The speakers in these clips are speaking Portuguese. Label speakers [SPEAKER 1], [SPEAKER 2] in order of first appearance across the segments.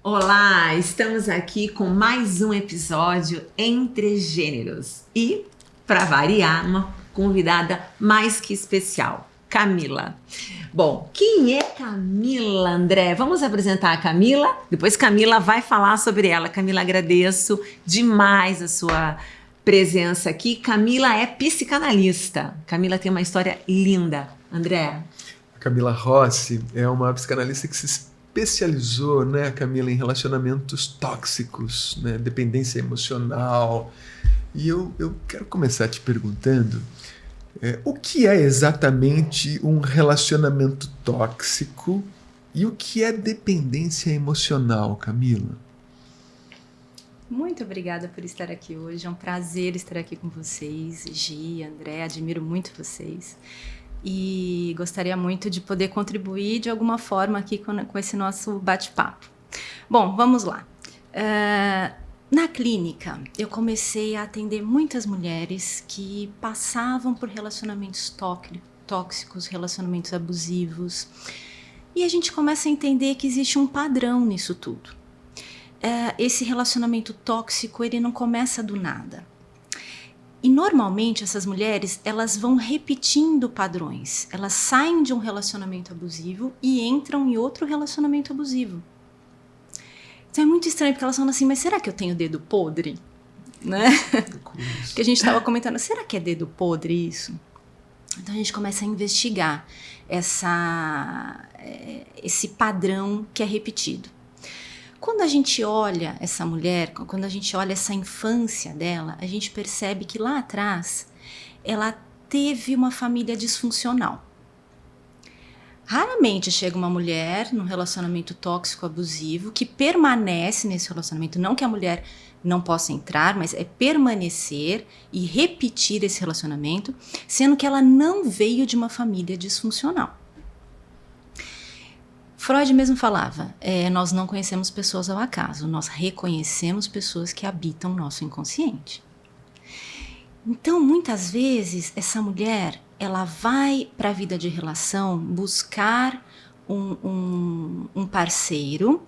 [SPEAKER 1] Olá, estamos aqui com mais um episódio Entre Gêneros e, para variar, uma convidada mais que especial, Camila. Bom, quem é Camila, André? Vamos apresentar a Camila, depois Camila vai falar sobre ela. Camila, agradeço demais a sua presença aqui. Camila é psicanalista. Camila tem uma história linda. André?
[SPEAKER 2] Camila Rossi é uma psicanalista que se especializou, né, Camila, em relacionamentos tóxicos, né, dependência emocional. E eu quero começar te perguntando o que é exatamente um relacionamento tóxico e o que é dependência emocional, Camila?
[SPEAKER 3] Muito obrigada por estar aqui hoje. É um prazer estar aqui com vocês, Gi, André, admiro muito vocês. E gostaria muito de poder contribuir de alguma forma aqui com esse nosso bate-papo. Bom, vamos lá. Na clínica, eu comecei a atender muitas mulheres que passavam por relacionamentos tóxicos, relacionamentos abusivos. E a gente começa a entender que existe um padrão nisso tudo. Esse relacionamento tóxico, ele não começa do nada. E normalmente essas mulheres, elas vão repetindo padrões. Elas saem de um relacionamento abusivo e entram em outro relacionamento abusivo. Então é muito estranho, porque elas falam assim, mas será que eu tenho dedo podre? Né? Que a gente estava comentando, será que é dedo podre isso? Então a gente começa a investigar esse padrão que é repetido. Quando a gente olha essa mulher, quando a gente olha essa infância dela, a gente percebe que lá atrás ela teve uma família disfuncional. Raramente chega uma mulher num relacionamento tóxico abusivo que permanece nesse relacionamento, não que a mulher não possa entrar, mas é permanecer e repetir esse relacionamento, sendo que ela não veio de uma família disfuncional. Freud mesmo falava, nós não conhecemos pessoas ao acaso, nós reconhecemos pessoas que habitam o nosso inconsciente. Então, muitas vezes, essa mulher, ela vai para a vida de relação buscar um parceiro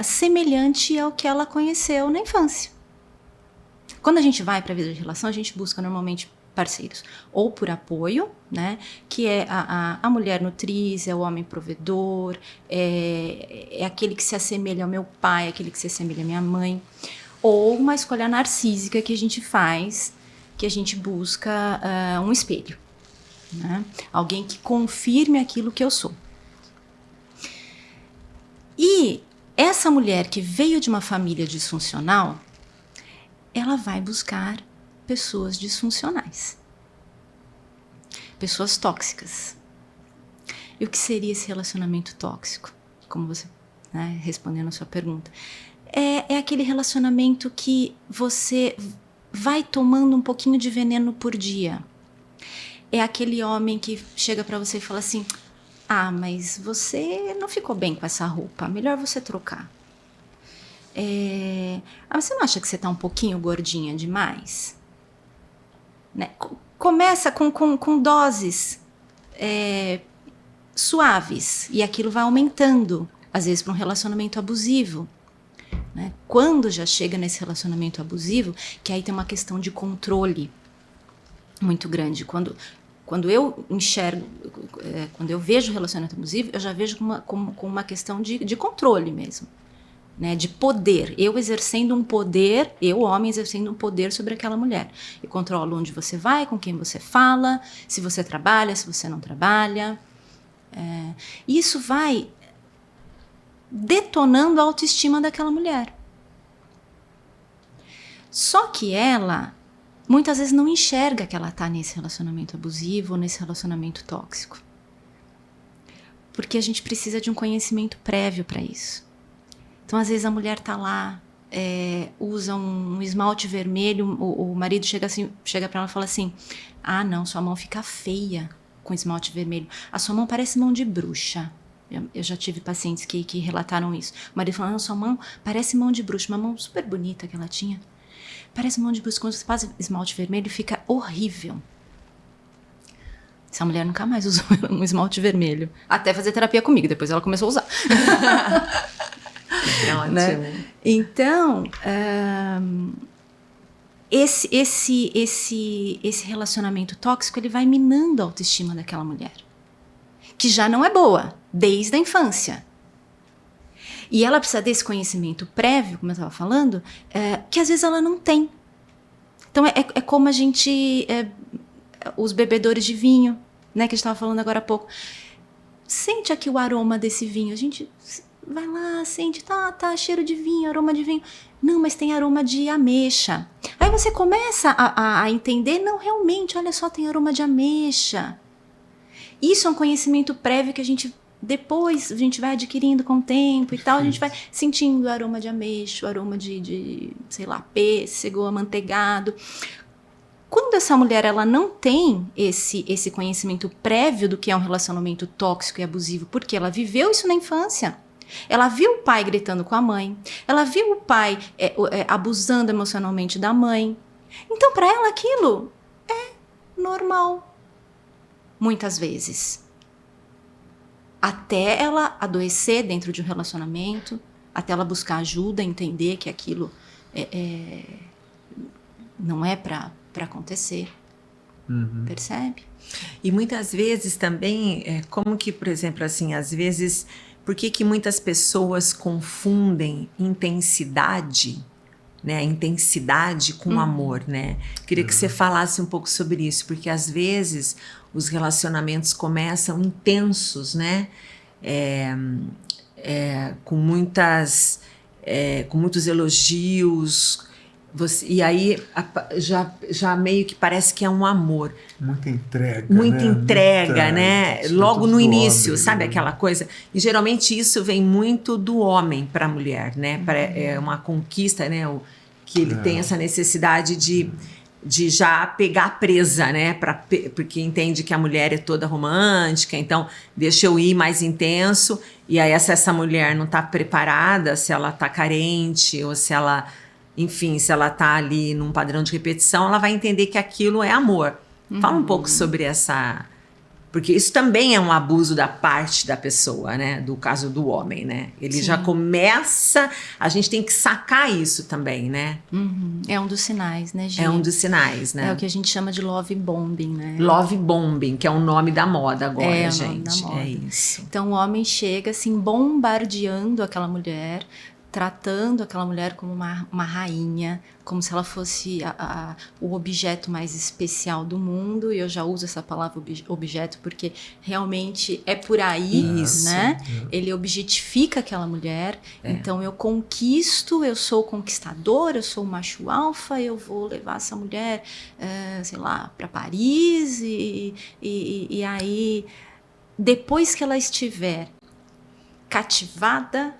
[SPEAKER 3] semelhante ao que ela conheceu na infância. Quando a gente vai para a vida de relação, a gente busca normalmente parceiros, ou por apoio, né, que é a mulher nutriz, é o homem provedor, é aquele que se assemelha ao meu pai, aquele que se assemelha à minha mãe, ou uma escolha narcísica que a gente faz, que a gente busca um espelho, né, alguém que confirme aquilo que eu sou. E essa mulher que veio de uma família disfuncional, ela vai buscar pessoas disfuncionais, pessoas tóxicas. E o que seria esse relacionamento tóxico? Como você, né, respondendo a sua pergunta, é aquele relacionamento que você vai tomando um pouquinho de veneno por dia. É aquele homem que chega para você e fala assim, mas você não ficou bem com essa roupa, melhor você trocar. Você não acha que você tá um pouquinho gordinha demais? Né? Começa com doses suaves e aquilo vai aumentando, às vezes para um relacionamento abusivo, né? Quando já chega nesse relacionamento abusivo, que aí tem uma questão de controle muito grande. Quando eu enxergo, quando eu vejo o relacionamento abusivo, eu já vejo com uma questão de controle mesmo. Né, de poder, eu exercendo um poder, eu, homem, exercendo um poder sobre aquela mulher. Eu controlo onde você vai, com quem você fala, se você trabalha, se você não trabalha. Isso vai detonando a autoestima daquela mulher. Só que ela, muitas vezes, não enxerga que ela está nesse relacionamento abusivo ou nesse relacionamento tóxico. Porque a gente precisa de um conhecimento prévio para isso. Então, às vezes, a mulher está lá, usa um esmalte vermelho, o marido chega para ela e fala assim, não, sua mão fica feia com esmalte vermelho. A sua mão parece mão de bruxa. Eu já tive pacientes que relataram isso. O marido falou, sua mão parece mão de bruxa, uma mão super bonita que ela tinha. Parece mão de bruxa, quando você faz esmalte vermelho, fica horrível. Essa mulher nunca mais usou um esmalte vermelho. Até fazer terapia comigo, depois ela começou a usar.
[SPEAKER 1] Ótimo.
[SPEAKER 3] Então, esse relacionamento tóxico, ele vai minando a autoestima daquela mulher, que já não é boa, desde a infância. E ela precisa desse conhecimento prévio, como eu estava falando, que às vezes ela não tem. Então, é como a gente... os bebedores de vinho, né, que a gente estava falando agora há pouco. Sente aqui o aroma desse vinho. A gente vai lá, sente, tá, cheiro de vinho, aroma de vinho. Não, mas tem aroma de ameixa. Aí você começa a entender, não, realmente, olha só, tem aroma de ameixa. Isso é um conhecimento prévio que a gente, depois, a gente vai adquirindo com o tempo e tal, a gente vai sentindo o aroma de ameixa, o aroma de sei lá, pêssego, amanteigado. Quando essa mulher ela não tem esse conhecimento prévio do que é um relacionamento tóxico e abusivo, porque ela viveu isso na infância, ela viu o pai gritando com a mãe, ela viu o pai abusando emocionalmente da mãe, então para ela aquilo é normal, muitas vezes. Até ela adoecer dentro de um relacionamento, até ela buscar ajuda, entender que aquilo não é para acontecer. Percebe?
[SPEAKER 1] E muitas vezes também, como que, por exemplo, assim, às vezes, por que muitas pessoas confundem intensidade, né, intensidade com amor, né? Queria que você falasse um pouco sobre isso, porque às vezes os relacionamentos começam intensos, né? Com muitos elogios, e aí já meio que parece que é um amor.
[SPEAKER 2] Muita entrega,
[SPEAKER 1] Muita entrega, né? Logo no início,
[SPEAKER 2] homem,
[SPEAKER 1] sabe,
[SPEAKER 2] né?
[SPEAKER 1] aquela coisa? E geralmente isso vem muito do homem para a mulher, né? É uma conquista, né? Que ele tem essa necessidade de já pegar presa, né? Porque entende que a mulher é toda romântica, então deixa eu ir mais intenso. E aí se essa mulher não está preparada, se ela está carente ou se ela... Enfim, se ela está ali num padrão de repetição, ela vai entender que aquilo é amor. Fala um pouco sobre essa... Porque isso também é um abuso da parte da pessoa, né? Do caso do homem, né? Ele já começa... A gente tem que sacar isso também, né?
[SPEAKER 3] É um dos sinais, né, Gi?
[SPEAKER 1] É um dos sinais, né?
[SPEAKER 3] É o que a gente chama de love bombing, né?
[SPEAKER 1] Love bombing, que é o nome da moda agora, gente.
[SPEAKER 3] É o nome da moda.
[SPEAKER 1] É isso.
[SPEAKER 3] Então, o homem chega, assim, bombardeando aquela mulher, tratando aquela mulher como uma rainha, como se ela fosse o objeto mais especial do mundo, e eu já uso essa palavra objeto porque realmente é por aí,
[SPEAKER 1] Isso.
[SPEAKER 3] né? Ele objetifica aquela mulher, então eu conquisto, eu sou conquistador, eu sou o macho alfa, eu vou levar essa mulher, sei lá, para Paris, e aí, depois que ela estiver cativada,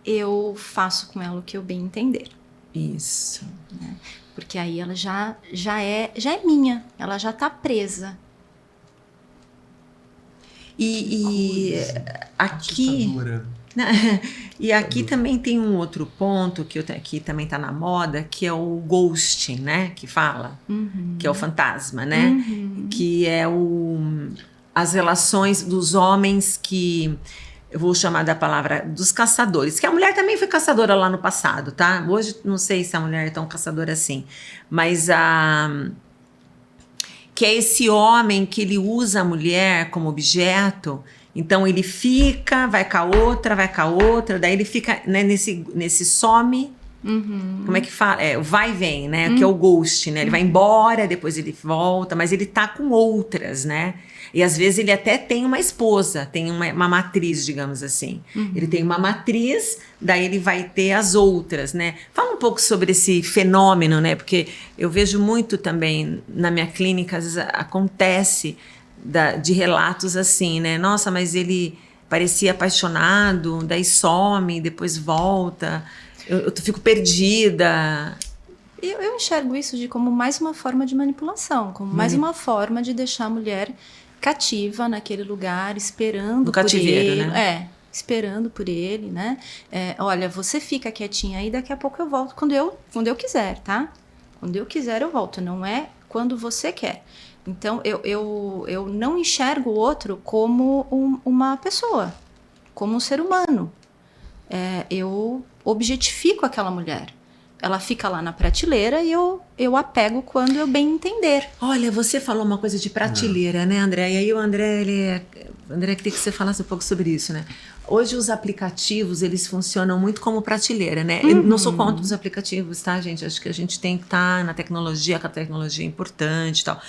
[SPEAKER 3] eu faço com ela o que eu bem entender.
[SPEAKER 1] Isso.
[SPEAKER 3] Né? Porque aí ela já é minha, ela já está presa.
[SPEAKER 1] E aqui... E aqui também tem um outro ponto que também está na moda, que é o ghosting, né? Que fala, que é o fantasma, né? Que é as relações dos homens que... Eu vou chamar da palavra dos caçadores, que a mulher também foi caçadora lá no passado, tá? Hoje não sei se a mulher é tão caçadora assim, mas que é esse homem que ele usa a mulher como objeto, então ele fica, vai com a outra, daí ele fica, né, nesse some, como é que fala? O vai e vem, né? Que é o ghost, né? Ele vai embora, depois ele volta, mas ele tá com outras, né? E às vezes ele até tem uma esposa, tem uma matriz, digamos assim. Ele tem uma matriz, daí ele vai ter as outras, né? Fala um pouco sobre esse fenômeno, né? Porque eu vejo muito também na minha clínica, às vezes acontece de relatos assim, né? Nossa, mas ele parecia apaixonado, daí some, depois volta. Eu fico perdida.
[SPEAKER 3] Eu enxergo isso como mais uma forma de manipulação, como mais uma forma de deixar a mulher cativa naquele lugar, esperando por ele,
[SPEAKER 1] né?
[SPEAKER 3] Esperando por ele, né? Olha, você fica quietinha aí, daqui a pouco eu volto quando eu quiser, tá? Quando eu quiser eu volto, não é quando você quer. Então eu não enxergo o outro como uma pessoa, como um ser humano. eu objetifico aquela mulher. Ela fica lá na prateleira e eu apego quando eu bem entender.
[SPEAKER 1] Olha, você falou uma coisa de prateleira, né, André? E aí o André, André, queria que você falasse um pouco sobre isso, né? Hoje os aplicativos, eles funcionam muito como prateleira, né? Eu não sou contra os aplicativos, tá, gente? Acho que a gente tem que estar na tecnologia, que a tecnologia é importante e tal.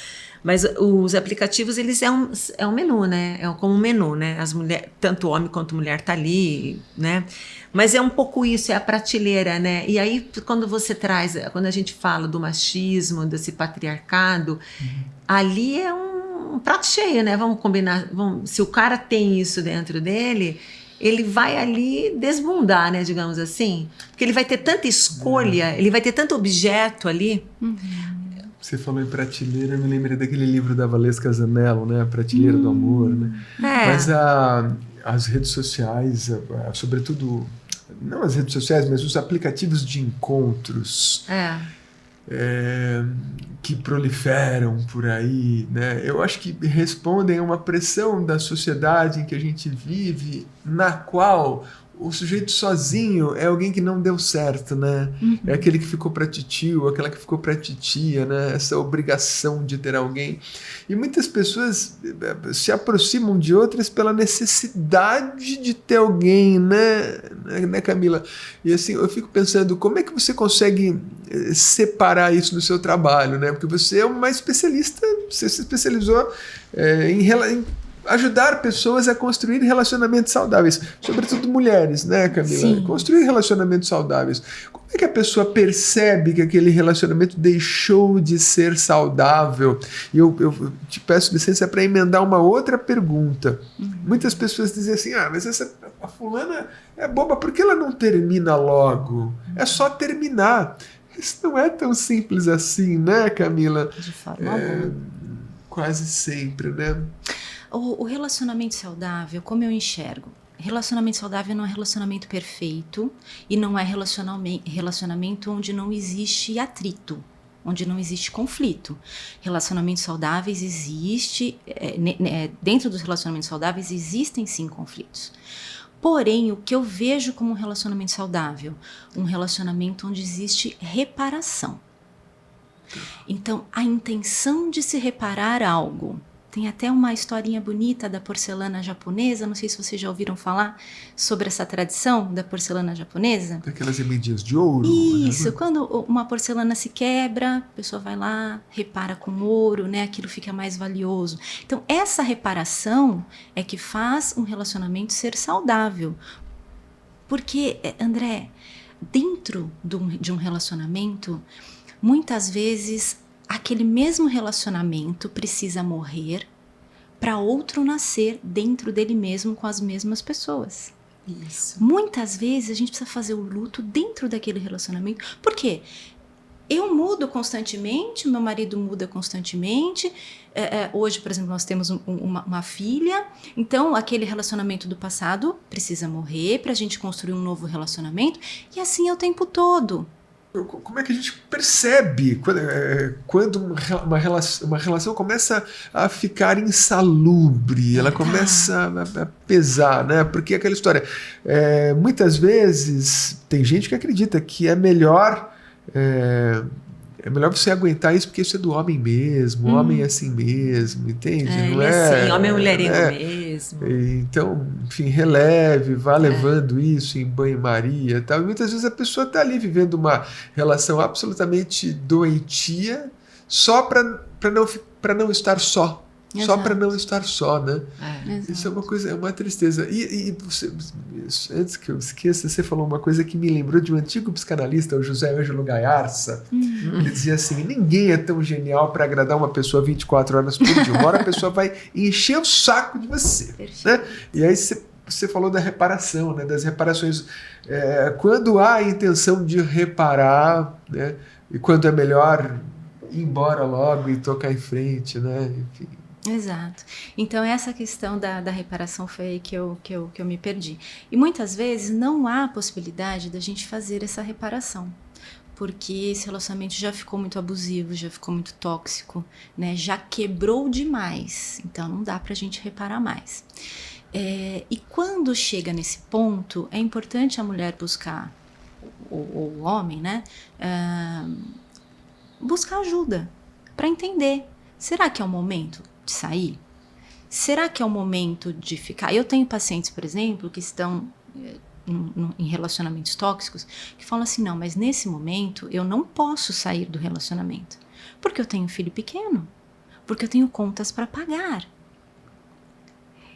[SPEAKER 1] Mas os aplicativos, eles é um menu, né? É como um menu, né? As mulheres, tanto homem quanto mulher tá ali, né? Mas é um pouco isso, é a prateleira, né? E aí, quando você traz, quando a gente fala do machismo, desse patriarcado, ali é um prato cheio, né? Vamos combinar, se o cara tem isso dentro dele, ele vai ali desbundar, né? Digamos assim. Porque ele vai ter tanta escolha, ele vai ter tanto objeto ali.
[SPEAKER 2] Você falou em prateleira, eu me lembrei daquele livro da Valesca Zanello, né? A Prateleira do Amor, né? Mas as redes sociais, sobretudo, não as redes sociais, mas os aplicativos de encontros que proliferam por aí, né? Eu acho que respondem a uma pressão da sociedade em que a gente vive, na qual o sujeito sozinho é alguém que não deu certo, né? É aquele que ficou pra titio, aquela que ficou pra titia, né? Essa obrigação de ter alguém. E muitas pessoas se aproximam de outras pela necessidade de ter alguém, né, Camila? E assim, eu fico pensando, como é que você consegue separar isso no seu trabalho, né? Porque você é uma especialista, você se especializou em ajudar pessoas a construir relacionamentos saudáveis, sobretudo mulheres, né, Camila?
[SPEAKER 3] Sim.
[SPEAKER 2] Construir relacionamentos saudáveis. Como é que a pessoa percebe que aquele relacionamento deixou de ser saudável? E eu te peço licença para emendar uma outra pergunta. Muitas pessoas dizem assim, mas a fulana é boba, por que ela não termina logo? É só terminar. Isso não é tão simples assim, né, Camila?
[SPEAKER 3] De forma alguma.
[SPEAKER 2] Quase sempre, né?
[SPEAKER 3] O relacionamento saudável, como eu enxergo? Relacionamento saudável não é relacionamento perfeito e não é relacionamento onde não existe atrito, onde não existe conflito. Relacionamentos saudáveis dentro dos relacionamentos saudáveis existem sim conflitos. Porém, o que eu vejo como um relacionamento saudável? Um relacionamento onde existe reparação. Então, a intenção de se reparar algo. Tem até uma historinha bonita da porcelana japonesa, não sei se vocês já ouviram falar sobre essa tradição da porcelana japonesa.
[SPEAKER 2] Aquelas emendinhas de ouro.
[SPEAKER 3] Isso, quando uma porcelana se quebra, a pessoa vai lá, repara com ouro, né? Aquilo fica mais valioso. Então, essa reparação é que faz um relacionamento ser saudável. Porque, André, dentro de um relacionamento, muitas vezes aquele mesmo relacionamento precisa morrer para outro nascer dentro dele mesmo com as mesmas pessoas.
[SPEAKER 1] Isso.
[SPEAKER 3] Muitas vezes a gente precisa fazer o luto dentro daquele relacionamento. Por quê? Eu mudo constantemente, meu marido muda constantemente. Hoje, por exemplo, nós temos uma filha. Então, aquele relacionamento do passado precisa morrer para a gente construir um novo relacionamento. E assim é o tempo todo.
[SPEAKER 2] Como é que a gente percebe quando uma relação começa a ficar insalubre, ela começa a pesar, né? Porque aquela história, muitas vezes tem gente que acredita que é melhor você aguentar isso porque isso é do homem mesmo, o homem é assim mesmo, entende? Não é
[SPEAKER 1] assim, homem é mulherengo mesmo.
[SPEAKER 2] Então, enfim, releve, vá levando isso em banho-maria e tal. E muitas vezes a pessoa está ali vivendo uma relação absolutamente doentia só para não estar só.
[SPEAKER 3] Exato.
[SPEAKER 2] Só para não estar só, né? Isso é uma coisa, é uma tristeza. E você, antes que eu esqueça, você falou uma coisa que me lembrou de um antigo psicanalista, o José Ângelo Gaiarsa. Ele dizia assim: ninguém é tão genial para agradar uma pessoa 24 horas por dia. Uma hora a pessoa vai encher o saco de você. Né? E aí você falou da reparação, né? Das reparações. Quando há a intenção de reparar, né? E quando é melhor ir embora logo e tocar em frente, né? Enfim.
[SPEAKER 3] Exato. Então, essa questão da reparação foi aí que eu me perdi. E muitas vezes não há possibilidade da gente fazer essa reparação, porque esse relacionamento já ficou muito abusivo, já ficou muito tóxico, né? Já quebrou demais. Então, não dá pra gente reparar mais. E quando chega nesse ponto, é importante a mulher buscar, ou o homem, né? Buscar ajuda para entender. Será que é o momento de sair? Será que é o momento de ficar? Eu tenho pacientes, por exemplo, que estão em relacionamentos tóxicos, que falam assim, não, mas nesse momento eu não posso sair do relacionamento, porque eu tenho um filho pequeno, porque eu tenho contas para pagar.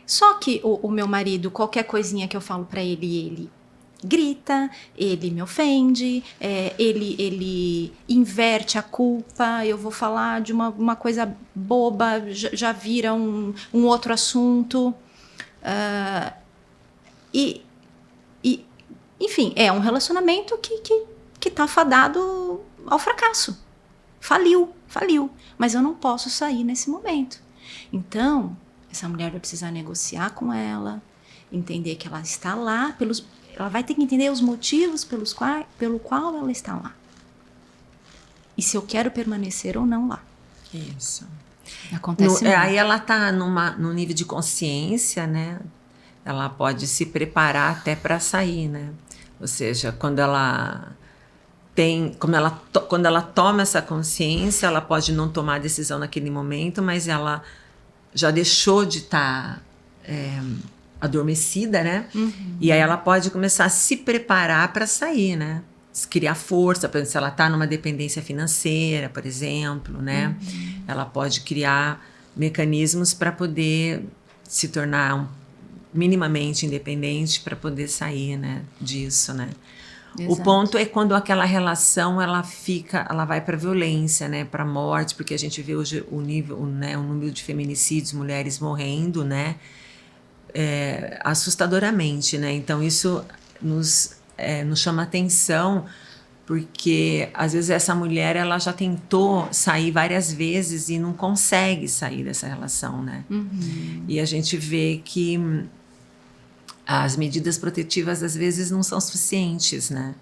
[SPEAKER 3] Só que o meu marido, qualquer coisinha que eu falo para ele grita, ele me ofende, ele inverte a culpa, eu vou falar de uma coisa boba, já vira um outro assunto. Enfim, é um relacionamento que tá fadado ao fracasso. Faliu. Mas eu não posso sair nesse momento. Então, essa mulher vai precisar negociar com ela, entender que ela está lá, ela vai ter que entender os motivos pelo qual ela está lá. E se eu quero permanecer ou não lá.
[SPEAKER 1] Isso.
[SPEAKER 3] Acontece muito.
[SPEAKER 1] Aí ela está num nível de consciência, né? Ela pode se preparar até para sair, né? Ou seja, quando ela toma essa consciência, ela pode não tomar a decisão naquele momento, mas ela já deixou de estar adormecida, né? Uhum. E aí ela pode começar a se preparar para sair, né? Criar força, por exemplo, se ela está numa dependência financeira, por exemplo, né? Uhum. Ela pode criar mecanismos para poder se tornar minimamente independente para poder sair, né, disso, né? Exato. O ponto é quando aquela relação ela vai para violência, né, para morte, porque a gente vê hoje o número de feminicídios, mulheres morrendo, né, assustadoramente, né? Então isso nos chama atenção, porque às vezes essa mulher ela já tentou sair várias vezes e não consegue sair dessa relação, né? Uhum. E a gente vê que as medidas protetivas às vezes não são suficientes, né?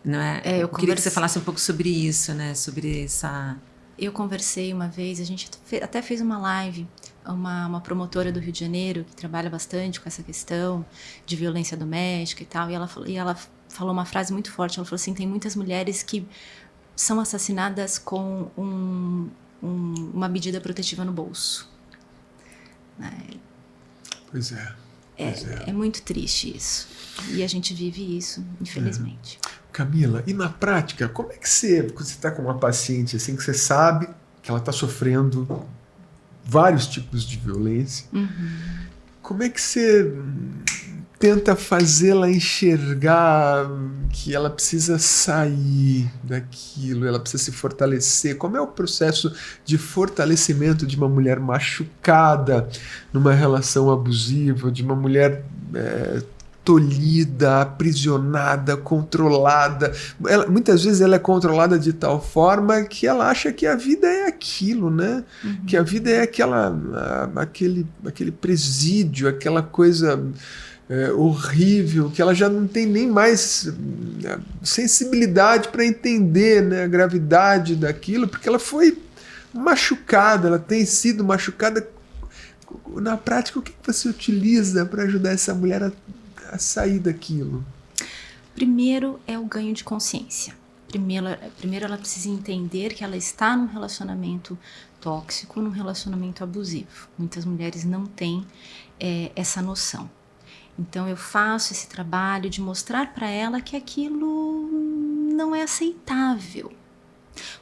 [SPEAKER 1] Não é? Eu queria que você falasse um pouco sobre isso, né? Sobre essa...
[SPEAKER 3] Eu conversei uma vez, a gente até fez uma live, uma promotora do Rio de Janeiro que trabalha bastante com essa questão de violência doméstica e tal, e ela falou uma frase muito forte. Ela falou assim: tem muitas mulheres que são assassinadas com uma medida protetiva no bolso.
[SPEAKER 2] Pois é.
[SPEAKER 3] É muito triste isso. E a gente vive isso, infelizmente.
[SPEAKER 2] Camila, e na prática, como é que quando você está com uma paciente assim, que você sabe que ela está sofrendo vários tipos de violência, como é que você tenta fazê-la enxergar que ela precisa sair daquilo, ela precisa se fortalecer? Como é o processo de fortalecimento de uma mulher machucada numa relação abusiva, de uma mulher tolhida, aprisionada, controlada? Muitas vezes ela é controlada de tal forma que ela acha que a vida é aquilo, né? Que a vida é aquele presídio, aquela coisa horrível, que ela já não tem nem mais sensibilidade para entender, né, a gravidade daquilo, porque ela foi machucada, ela tem sido machucada. Na prática, o que você utiliza para ajudar essa mulher a sair daquilo?
[SPEAKER 3] Primeiro é o ganho de consciência. Primeiro ela precisa entender que ela está num relacionamento tóxico, num relacionamento abusivo. Muitas mulheres não têm essa noção. Então eu faço esse trabalho de mostrar para ela que aquilo não é aceitável.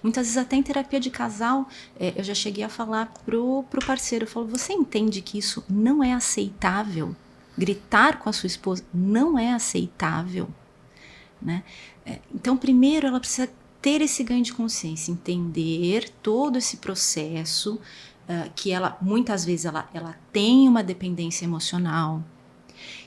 [SPEAKER 3] Muitas vezes até em terapia de casal, eu já cheguei a falar pro parceiro, eu falo: você entende que isso não é aceitável? Gritar com a sua esposa não é aceitável, né? Então primeiro ela precisa ter esse ganho de consciência, entender todo esse processo, que ela muitas vezes ela tem uma dependência emocional.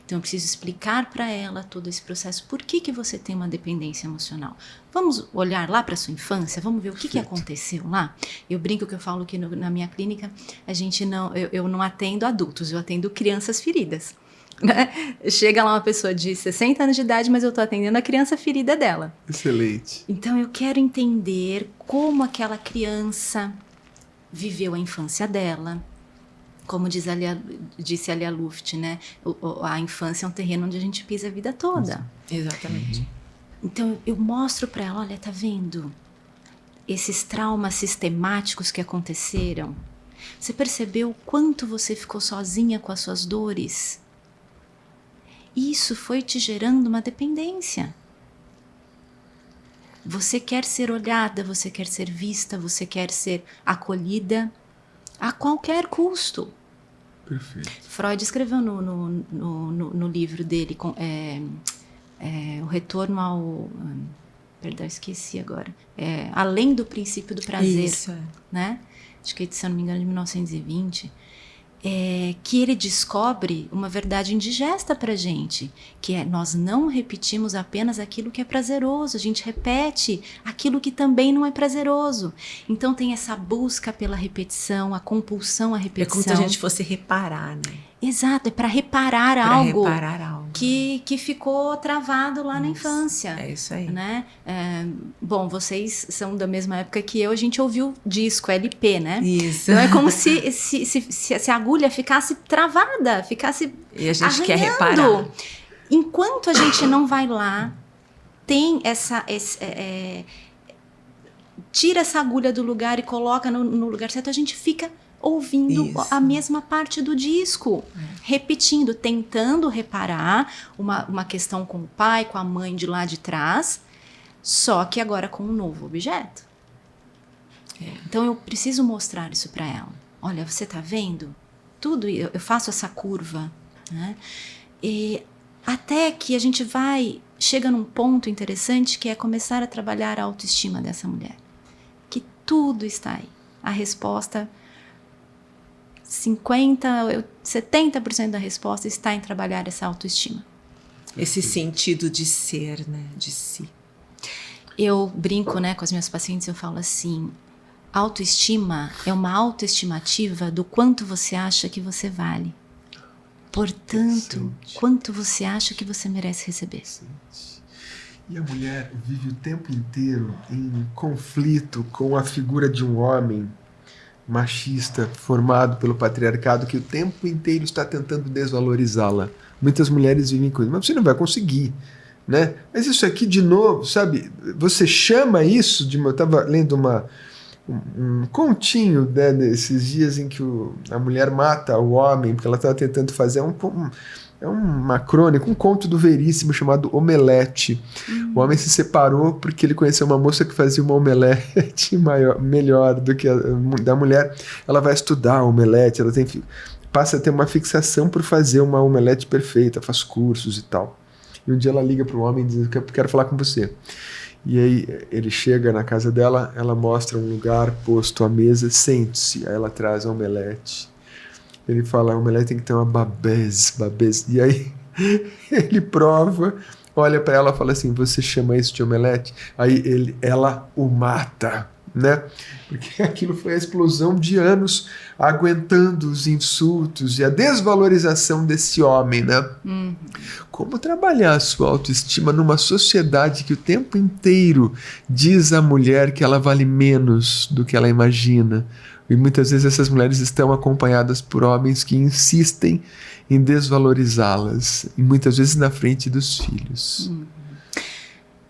[SPEAKER 3] Então eu preciso explicar para ela todo esse processo. Por que você tem uma dependência emocional? Vamos olhar lá para sua infância, vamos ver o que aconteceu lá. Eu brinco que eu falo que na minha clínica eu não atendo adultos, eu atendo crianças feridas. Chega lá uma pessoa de 60 anos de idade, mas eu estou atendendo a criança ferida dela.
[SPEAKER 2] Excelente.
[SPEAKER 3] Então eu quero entender como aquela criança viveu a infância dela, Como disse a Lia Luft, né? A infância é um terreno onde a gente pisa a vida toda.
[SPEAKER 1] Exatamente.
[SPEAKER 3] Então eu mostro para ela, olha, tá vendo? Esses traumas sistemáticos que aconteceram. Você percebeu o quanto você ficou sozinha com as suas dores? Isso foi te gerando uma dependência. Você quer ser olhada, você quer ser vista, você quer ser acolhida a qualquer custo.
[SPEAKER 2] Perfeito.
[SPEAKER 3] Freud escreveu no livro dele, o retorno ao... Perdão, esqueci agora. Além do princípio do prazer.
[SPEAKER 1] Isso,
[SPEAKER 3] né? Acho que, se eu não me engano, de 1920. Que ele descobre uma verdade indigesta pra gente, que é: nós não repetimos apenas aquilo que é prazeroso, a gente repete aquilo que também não é prazeroso. Então tem essa busca pela repetição, a compulsão à repetição.
[SPEAKER 1] É como se a gente fosse reparar, né?
[SPEAKER 3] Exato, é para reparar
[SPEAKER 1] Pra
[SPEAKER 3] algo,
[SPEAKER 1] reparar algo
[SPEAKER 3] que ficou travado lá na infância.
[SPEAKER 1] É isso aí.
[SPEAKER 3] Né? Bom, vocês são da mesma época que eu, a gente ouviu disco, LP, né?
[SPEAKER 1] Isso.
[SPEAKER 3] Então é como se a agulha ficasse travada, ficasse
[SPEAKER 1] E a gente
[SPEAKER 3] arranhando.
[SPEAKER 1] quer reparar.
[SPEAKER 3] Enquanto a gente não vai lá, tem tira essa agulha do lugar e coloca no lugar certo, a gente fica ouvindo
[SPEAKER 1] Isso.
[SPEAKER 3] a mesma parte do disco, repetindo, tentando reparar uma questão com o pai, com a mãe de lá de trás, só que agora com um novo objeto. Então eu preciso mostrar isso para ela. Olha, você tá vendo? Tudo, eu faço essa curva, né? E até que a gente chega num ponto interessante, que é começar a trabalhar a autoestima dessa mulher. Que tudo está aí. A resposta... 70% da resposta está em trabalhar essa autoestima.
[SPEAKER 1] Esse sentido de ser, né? De si.
[SPEAKER 3] Eu brinco, né, com as minhas pacientes, eu falo assim: autoestima é uma autoestimativa do quanto você acha que você vale. Portanto, quanto você acha que você merece receber.
[SPEAKER 2] E a mulher vive o tempo inteiro em conflito com a figura de um homem machista formado pelo patriarcado, que o tempo inteiro está tentando desvalorizá-la. Muitas mulheres vivem com isso, mas você não vai conseguir, né? Mas isso aqui, de novo, sabe, você chama isso de... Eu estava lendo um continho, né, nesses dias em que a mulher mata o homem, porque ela estava tentando fazer uma crônica, um conto do Veríssimo chamado Omelete. O homem se separou porque ele conheceu uma moça que fazia uma omelete melhor do que a da mulher. Ela vai estudar omelete, ela passa a ter uma fixação por fazer uma omelete perfeita, faz cursos e tal. E um dia ela liga para o homem e diz: eu quero falar com você. E aí ele chega na casa dela, ela mostra um lugar posto à mesa, sente-se. Aí ela traz a omelete. Ele fala: a omelete tem que ter uma babês. E aí ele prova, olha para ela e fala assim: você chama isso de omelete? Aí ela o mata, né? Porque aquilo foi a explosão de anos aguentando os insultos e a desvalorização desse homem, né? Como trabalhar a sua autoestima numa sociedade que o tempo inteiro diz à mulher que ela vale menos do que ela imagina? E muitas vezes essas mulheres estão acompanhadas por homens que insistem em desvalorizá-las, e muitas vezes na frente dos filhos.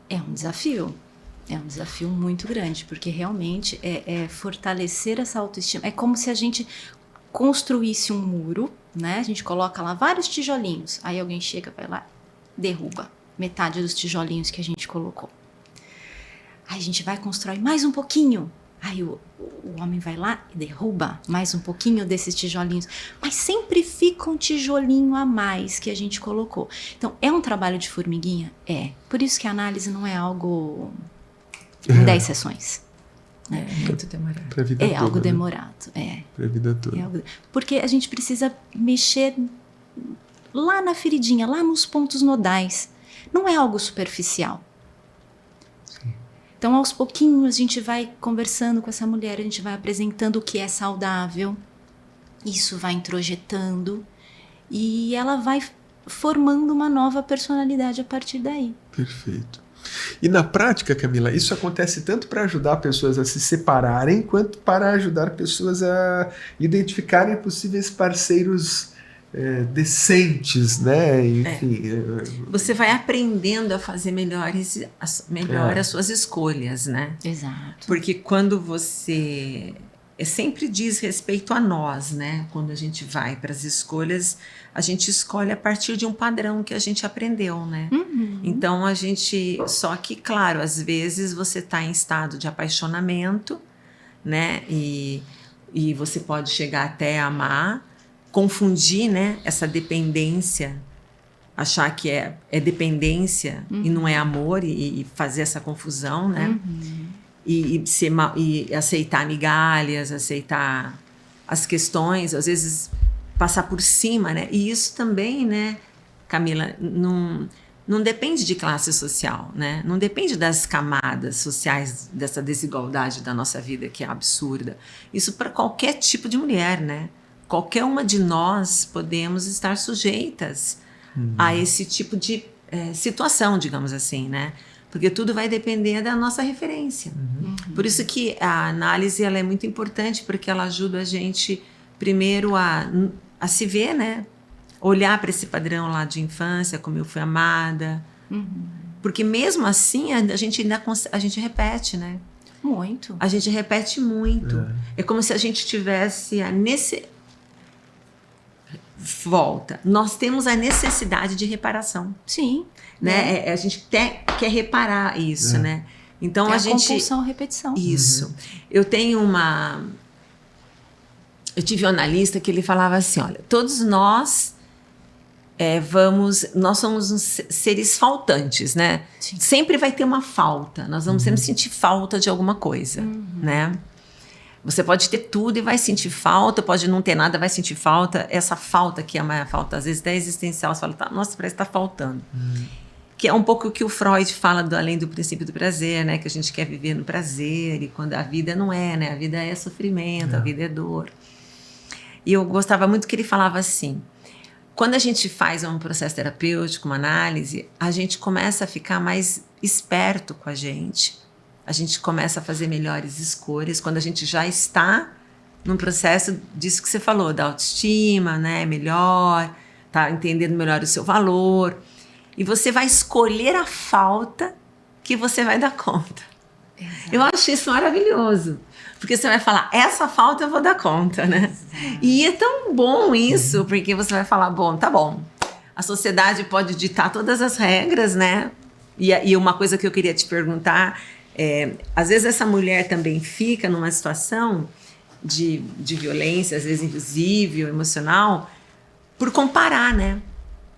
[SPEAKER 3] É um desafio muito grande, porque realmente é fortalecer essa autoestima. É como se a gente construísse um muro, né? A gente coloca lá vários tijolinhos, aí alguém chega, vai lá, derruba metade dos tijolinhos que a gente colocou. Aí a gente vai constrói mais um pouquinho. Aí o homem vai lá e derruba mais um pouquinho desses tijolinhos. Mas sempre fica um tijolinho a mais que a gente colocou. Então, é um trabalho de formiguinha? É. Por isso que a análise não é algo em 10 sessões.
[SPEAKER 1] É muito demorado.
[SPEAKER 2] Pra vida toda,
[SPEAKER 3] algo
[SPEAKER 2] né?
[SPEAKER 3] demorado.
[SPEAKER 2] Pra vida toda.
[SPEAKER 3] Porque a gente precisa mexer lá na feridinha, lá nos pontos nodais. Não é algo superficial. Então, aos pouquinhos, a gente vai conversando com essa mulher, a gente vai apresentando o que é saudável, isso vai introjetando e ela vai formando uma nova personalidade a partir daí.
[SPEAKER 2] Perfeito. E na prática, Camila, isso acontece tanto para ajudar pessoas a se separarem, quanto para ajudar pessoas a identificarem possíveis parceiros decentes, né? Enfim.
[SPEAKER 1] Você vai aprendendo a fazer melhor as suas escolhas, né?
[SPEAKER 3] Exato.
[SPEAKER 1] Porque quando você sempre diz respeito a nós, né? Quando a gente vai para as escolhas, a gente escolhe a partir de um padrão que a gente aprendeu, né?
[SPEAKER 3] Uhum.
[SPEAKER 1] Então só que, claro, às vezes você está em estado de apaixonamento, né? E você pode chegar até a amar, confundir, né? Essa dependência, achar que é dependência e não é amor, e fazer essa confusão, né?
[SPEAKER 3] Uhum.
[SPEAKER 1] E aceitar migalhas, aceitar as questões, às vezes passar por cima, né? E isso também, né, Camila, não depende de classe social, né? Não depende das camadas sociais, dessa desigualdade da nossa vida que é absurda. Isso para qualquer tipo de mulher, né? Qualquer uma de nós podemos estar sujeitas a esse tipo de situação, digamos assim, né? Porque tudo vai depender da nossa referência. Por isso que a análise ela é muito importante, porque ela ajuda a gente, primeiro, a se ver, né? Olhar para esse padrão lá de infância, como eu fui amada. Porque mesmo assim, a gente repete, né?
[SPEAKER 3] Muito.
[SPEAKER 1] A gente repete muito. É como se a gente tivesse volta. Nós temos a necessidade de reparação.
[SPEAKER 3] Sim.
[SPEAKER 1] Né? A gente quer reparar isso, né? Então
[SPEAKER 3] é
[SPEAKER 1] a gente...
[SPEAKER 3] compulsão, repetição.
[SPEAKER 1] Isso. Eu tive um analista que ele falava assim, olha, todos nós nós somos uns seres faltantes, né?
[SPEAKER 3] Sim.
[SPEAKER 1] Sempre vai ter uma falta. Nós vamos sempre sentir falta de alguma coisa, né? Você pode ter tudo e vai sentir falta, pode não ter nada, vai sentir falta. Essa falta que é uma falta, às vezes, até existencial, você fala, nossa, parece que está faltando. Que é um pouco o que o Freud fala além do princípio do prazer, né? Que a gente quer viver no prazer, e quando a vida não é, né? A vida é sofrimento, a vida é dor. E eu gostava muito que ele falava assim, quando a gente faz um processo terapêutico, uma análise, a gente começa a ficar mais esperto com a gente começa a fazer melhores escolhas, quando a gente já está num processo disso que você falou, da autoestima, né? Melhor, tá entendendo melhor o seu valor. E você vai escolher a falta que você vai dar conta. Exato. Eu acho isso maravilhoso. Porque você vai falar, essa falta eu vou dar conta, né? Exato. E é tão bom isso, porque você vai falar, bom, tá bom. A sociedade pode ditar todas as regras, né? E uma coisa que eu queria te perguntar, às vezes essa mulher também fica numa situação de violência, às vezes invisível, emocional, por comparar, né?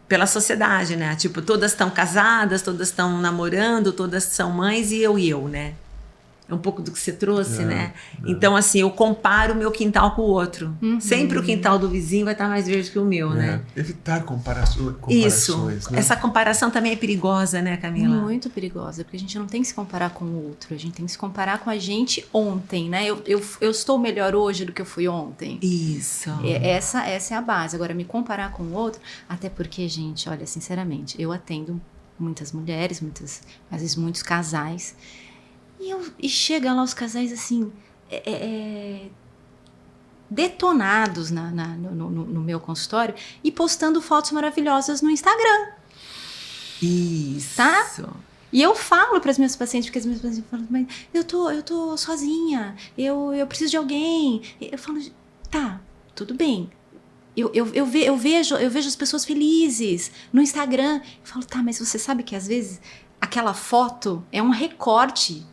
[SPEAKER 1] Pela sociedade, né? Tipo, todas estão casadas, todas estão namorando, todas são mães e eu, né? É um pouco do que você trouxe, né? Então, assim, eu comparo o meu quintal com o outro. Sempre o quintal do vizinho vai estar mais verde que o meu, né?
[SPEAKER 2] Evitar comparações,
[SPEAKER 1] Isso.
[SPEAKER 2] né?
[SPEAKER 1] Essa comparação também é perigosa, né, Camila?
[SPEAKER 3] Muito perigosa, porque a gente não tem que se comparar com o outro. A gente tem que se comparar com a gente ontem, né? Eu estou melhor hoje do que eu fui ontem.
[SPEAKER 1] Isso.
[SPEAKER 3] Essa é a base. Agora, me comparar com o outro, até porque, gente, olha, sinceramente, eu atendo muitas mulheres, às vezes muitos casais, e chega lá os casais assim, detonados no meu consultório e postando fotos maravilhosas no Instagram.
[SPEAKER 1] Isso.
[SPEAKER 3] Tá? E eu falo para as minhas pacientes, porque as minhas pacientes falam, mas eu tô sozinha, eu preciso de alguém. Eu falo, tá, tudo bem. Eu vejo as pessoas felizes no Instagram. Eu falo, tá, mas você sabe que às vezes aquela foto é um recorte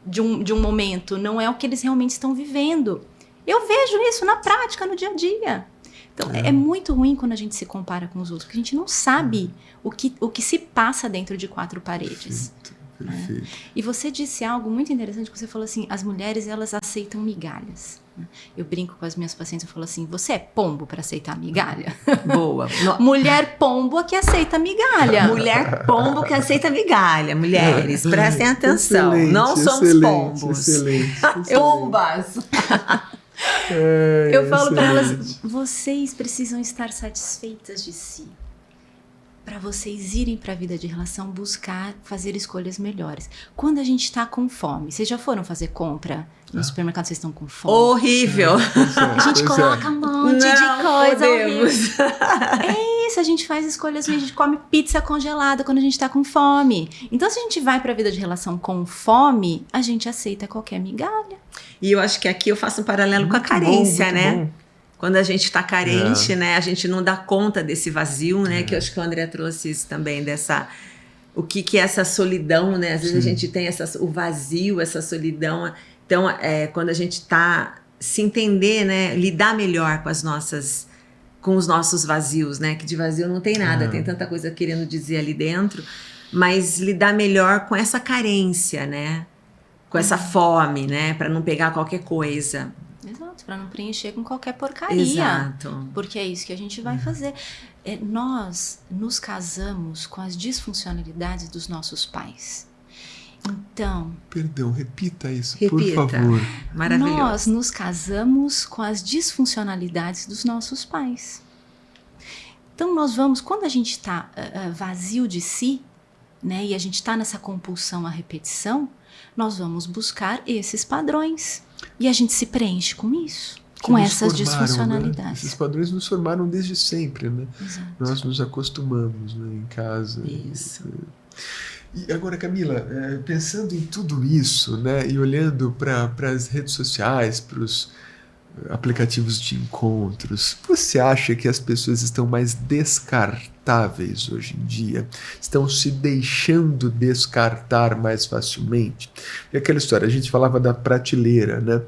[SPEAKER 3] de um momento, não é o que eles realmente estão vivendo. Eu vejo isso na prática, no dia a dia. Então, é muito ruim quando a gente se compara com os outros, porque a gente não sabe o que se passa dentro de quatro paredes.
[SPEAKER 2] Perfeito.
[SPEAKER 3] Né? E você disse algo muito interessante, que você falou assim, as mulheres, elas aceitam migalhas. Eu brinco com as minhas pacientes, eu falo assim, você é pombo para aceitar migalha?
[SPEAKER 1] Boa.
[SPEAKER 3] Mulher pombo que aceita migalha.
[SPEAKER 1] Mulher pombo que aceita migalha. Mulheres, prestem atenção.
[SPEAKER 2] Excelente,
[SPEAKER 1] não somos pombos.
[SPEAKER 2] Excelente.
[SPEAKER 1] Pombas.
[SPEAKER 3] Eu falo para elas, vocês precisam estar satisfeitas de si. para vocês irem para a vida de relação buscar fazer escolhas melhores. Quando a gente está com fome, vocês já foram fazer compra no supermercado, vocês estão com fome?
[SPEAKER 1] Horrível!
[SPEAKER 3] A gente coloca um monte de coisa horrível. É isso, a gente faz escolhas, a gente come pizza congelada quando a gente tá com fome. Então, se a gente vai pra vida de relação com fome, a gente aceita qualquer migalha.
[SPEAKER 1] E eu acho que aqui eu faço um paralelo com a carência, né?
[SPEAKER 2] Bom.
[SPEAKER 1] Quando a gente tá carente, né? A gente não dá conta desse vazio, né? Que eu acho que o André trouxe isso também, dessa... O que é essa solidão, né? Às vezes a gente tem o vazio, essa solidão. Então, quando a gente tá... Se entender, né? Lidar melhor com os nossos vazios, né? Que de vazio não tem nada, tem tanta coisa querendo dizer ali dentro, mas lidar melhor com essa carência, né? Com essa fome, né? Para não pegar qualquer coisa.
[SPEAKER 3] Exato, para não preencher com qualquer porcaria.
[SPEAKER 1] Exato.
[SPEAKER 3] Porque é isso que a gente vai fazer. Nós nos casamos com as disfuncionalidades dos nossos pais. Então...
[SPEAKER 2] Perdão, repita isso,
[SPEAKER 1] repita,
[SPEAKER 2] por favor.
[SPEAKER 1] Maravilhoso.
[SPEAKER 3] Nós nos casamos com as disfuncionalidades dos nossos pais. Então nós vamos, quando a gente está vazio de si, né, e a gente está nessa compulsão à repetição, nós vamos buscar esses padrões. E a gente se preenche com isso, com essas disfuncionalidades.
[SPEAKER 2] Né? Esses padrões nos formaram desde sempre, né?
[SPEAKER 3] Exato.
[SPEAKER 2] Nós nos acostumamos, né, em casa.
[SPEAKER 1] Isso.
[SPEAKER 2] E agora, Camila, pensando em tudo isso, né, e olhando para as redes sociais, para os aplicativos de encontros, você acha que as pessoas estão mais descartáveis hoje em dia? Estão se deixando descartar mais facilmente? E aquela história, a gente falava da prateleira, né?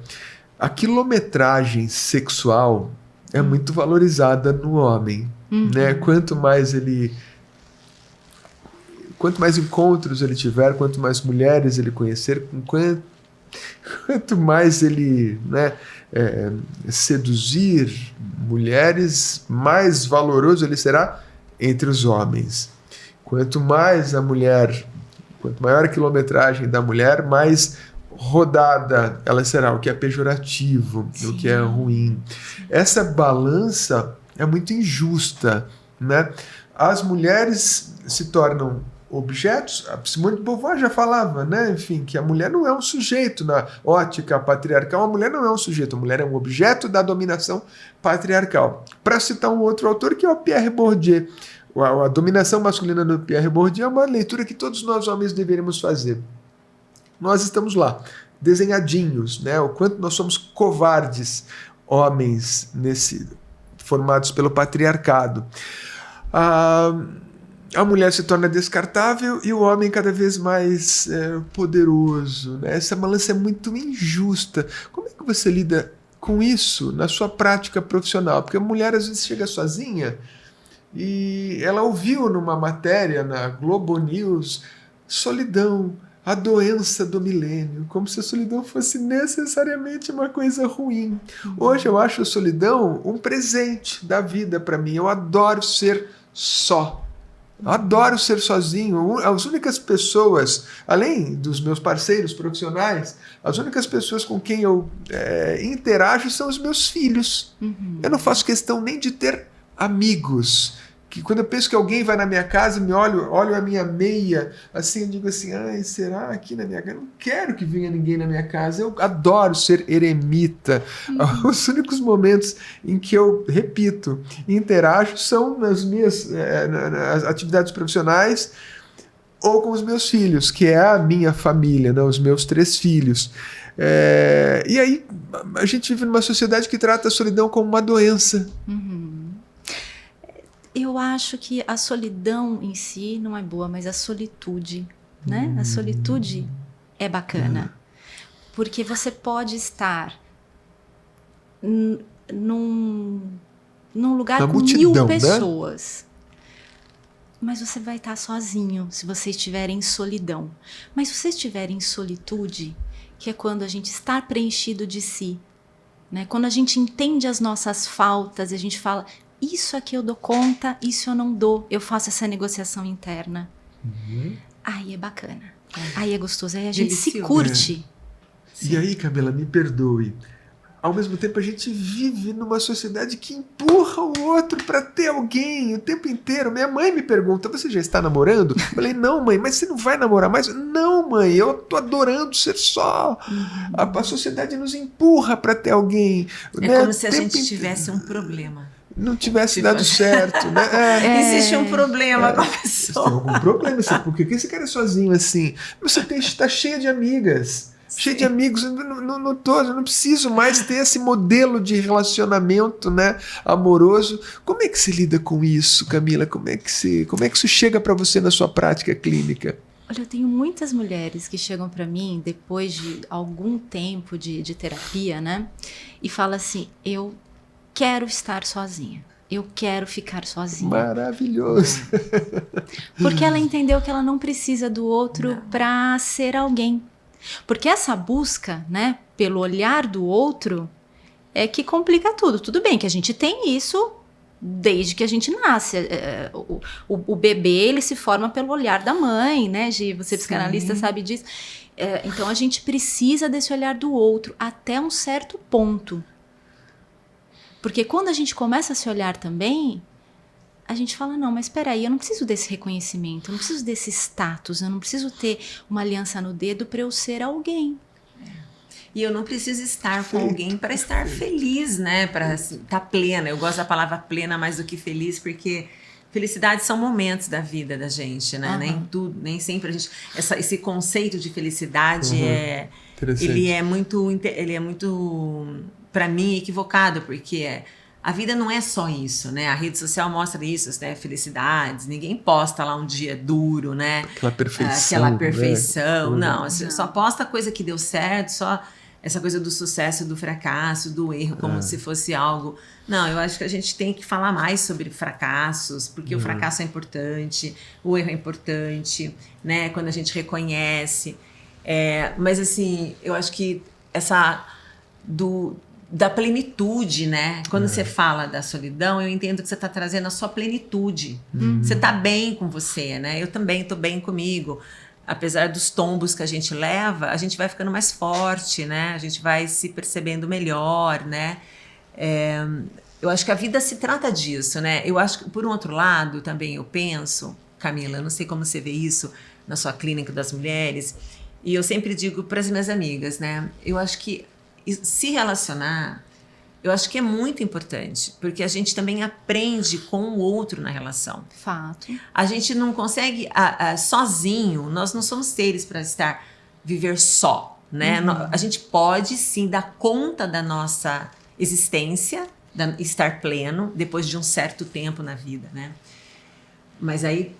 [SPEAKER 2] A quilometragem sexual é muito valorizada no homem, né? Quanto mais encontros ele tiver, quanto mais mulheres ele conhecer, quanto mais ele, né, seduzir mulheres, mais valoroso ele será entre os homens. Quanto mais a mulher, quanto maior a quilometragem da mulher, mais rodada ela será, o que é pejorativo, o que é ruim. Essa balança é muito injusta, né? As mulheres se tornam objetos. A Simone de Beauvoir já falava, né? Enfim, que a mulher não é um sujeito na ótica patriarcal, a mulher não é um sujeito, a mulher é um objeto da dominação patriarcal. Para citar um outro autor, que é o Pierre Bourdieu, a dominação masculina do Pierre Bourdieu é uma leitura que todos nós homens deveríamos fazer. Nós estamos lá, desenhadinhos, né? O quanto nós somos covardes, homens, formados pelo patriarcado. A mulher se torna descartável e o homem cada vez mais poderoso, né? Essa balança é muito injusta. Como é que você lida com isso na sua prática profissional? Porque a mulher às vezes chega sozinha e ela ouviu numa matéria na Globo News solidão, a doença do milênio, como se a solidão fosse necessariamente uma coisa ruim. Hoje eu acho a solidão um presente da vida para mim. Eu adoro ser só. Adoro ser sozinho. As únicas pessoas, além dos meus parceiros profissionais, as únicas pessoas com quem eu interajo são os meus filhos. Eu não faço questão nem de ter amigos. Que quando eu penso que alguém vai na minha casa, olho a minha meia, assim, eu digo assim, ai, será aqui na minha casa? Eu não quero que venha ninguém na minha casa. Eu adoro ser eremita. Os únicos momentos em que eu, repito, interajo são nas minhas nas atividades profissionais ou com os meus filhos, que é a minha família, né? Os meus 3 filhos. E aí a gente vive numa sociedade que trata a solidão como uma doença.
[SPEAKER 3] Eu acho que a solidão em si não é boa, mas a solitude, né? A solitude é bacana. Porque você pode estar num lugar com multidão, 1000 pessoas. Né? Mas você vai estar sozinho se você estiver em solidão. Mas se você estiver em solitude, que é quando a gente está preenchido de si, né? Quando a gente entende as nossas faltas, a gente fala... Isso aqui eu dou conta, isso eu não dou. Eu faço essa negociação interna. Aí é bacana. Aí é gostoso. Aí a gente se curte.
[SPEAKER 2] E aí, Camila, me perdoe. ao mesmo tempo a gente vive numa sociedade que empurra o outro para ter alguém o tempo inteiro. Minha mãe me pergunta, você já está namorando? Eu falei, não, mãe, mas você não vai namorar mais? Não, mãe, eu tô adorando ser só. A sociedade nos empurra para ter alguém.
[SPEAKER 1] É, né? Como se a gente tivesse um problema.
[SPEAKER 2] Não tivesse dado certo, né?
[SPEAKER 1] Existe um problema com a pessoa.
[SPEAKER 2] Tem algum problema, assim, por que esse cara é sozinho assim? Você está cheia de amigas. Sim. Cheio de amigos, eu não preciso mais ter esse modelo de relacionamento, né, amoroso. Como é que se lida com isso, Camila? Como é que isso chega para você na sua prática clínica?
[SPEAKER 3] Olha, eu tenho muitas mulheres que chegam para mim depois de algum tempo de terapia, né, e falam assim, eu quero estar sozinha. Eu quero ficar sozinha.
[SPEAKER 2] Maravilhoso.
[SPEAKER 3] Porque ela entendeu que ela não precisa do outro para ser alguém. Porque essa busca, né, pelo olhar do outro é que complica tudo. Tudo bem que a gente tem isso desde que a gente nasce. O bebê, ele se forma pelo olhar da mãe, né, Gi? Você psicanalista sabe disso. Então a gente precisa desse olhar do outro até um certo ponto. Porque quando a gente começa a se olhar também, a gente fala, não, mas espera aí, eu não preciso desse reconhecimento, eu não preciso desse status, eu não preciso ter uma aliança no dedo para eu ser alguém.
[SPEAKER 1] E eu não preciso estar com alguém para estar feliz, né? Para estar plena. Eu gosto da palavra plena mais do que feliz, porque felicidade são momentos da vida da gente, né? Nem sempre a gente... Esse conceito de felicidade ele é muito, para mim, equivocado, porque a vida não é só isso, né? A rede social mostra isso, né? Felicidades. Ninguém posta lá um dia duro, né?
[SPEAKER 2] Aquela perfeição.
[SPEAKER 1] Né? Não, só posta coisa que deu certo, só essa coisa do sucesso, do fracasso, do erro, como se fosse algo... Não, eu acho que a gente tem que falar mais sobre fracassos, porque o fracasso é importante, o erro é importante, né? Quando a gente reconhece. Mas, assim, eu acho que da plenitude, né? Quando você fala da solidão, eu entendo que você está trazendo a sua plenitude. Você está bem com você, né? Eu também estou bem comigo. Apesar dos tombos que a gente leva, a gente vai ficando mais forte, né? A gente vai se percebendo melhor, né? Eu acho que a vida se trata disso, né? Eu acho que, por um outro lado, também eu penso, Camila, eu não sei como você vê isso na sua clínica das mulheres, e eu sempre digo para as minhas amigas, né? Eu acho que se relacionar, eu acho que é muito importante, porque a gente também aprende com o outro na relação.
[SPEAKER 3] Fato.
[SPEAKER 1] A gente não consegue, sozinho, nós não somos seres para viver só, né? A gente pode, sim, dar conta da nossa existência, estar pleno, depois de um certo tempo na vida, né? Mas aí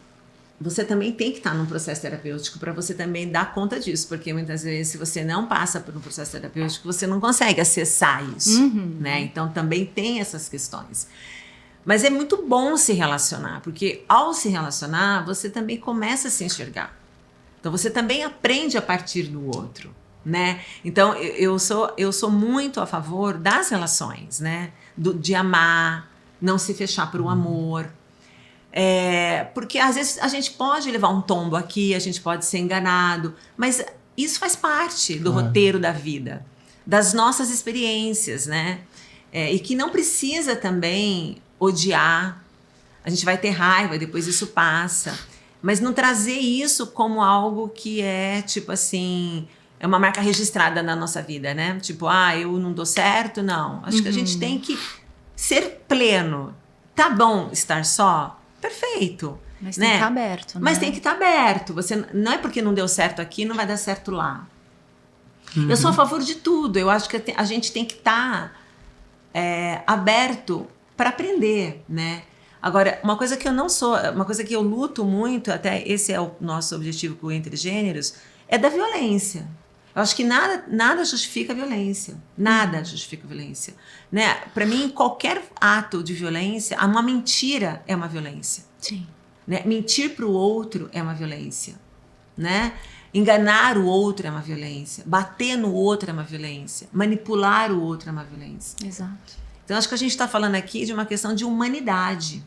[SPEAKER 1] você também tem que estar num processo terapêutico para você também dar conta disso, porque muitas vezes, se você não passa por um processo terapêutico, você não consegue acessar isso, né? Então, também tem essas questões. Mas é muito bom se relacionar, porque ao se relacionar, você também começa a se enxergar. Então, você também aprende a partir do outro, né? Então, eu sou muito a favor das relações, né? De amar, não se fechar para o amor. Porque às vezes a gente pode levar um tombo aqui, a gente pode ser enganado, mas isso faz parte do roteiro da vida, das nossas experiências, né? E que não precisa também odiar, a gente vai ter raiva, depois isso passa, mas não trazer isso como algo que é tipo assim, é uma marca registrada na nossa vida, né? Tipo, eu não dou certo, não. Acho que a gente tem que ser pleno. Tá bom estar só? Perfeito.
[SPEAKER 3] Mas
[SPEAKER 1] né?
[SPEAKER 3] tem que estar aberto, né?
[SPEAKER 1] Mas tem que estar aberto. Você, não é porque não deu certo aqui, não vai dar certo lá. Eu sou a favor de tudo. Eu acho que a gente tem que estar aberto para aprender, né? Agora, uma coisa que eu não sou, uma coisa que eu luto muito, até esse é o nosso objetivo com o Entre Gêneros, é da violência. Eu acho que nada justifica a violência. Nada justifica a violência. Né? Para mim, qualquer ato de violência, uma mentira é uma violência.
[SPEAKER 3] Sim.
[SPEAKER 1] Né? Mentir para o outro é uma violência. Né? Enganar o outro é uma violência. Bater no outro é uma violência. Manipular o outro é uma violência.
[SPEAKER 3] Exato.
[SPEAKER 1] Então, acho que a gente está falando aqui de uma questão de humanidade.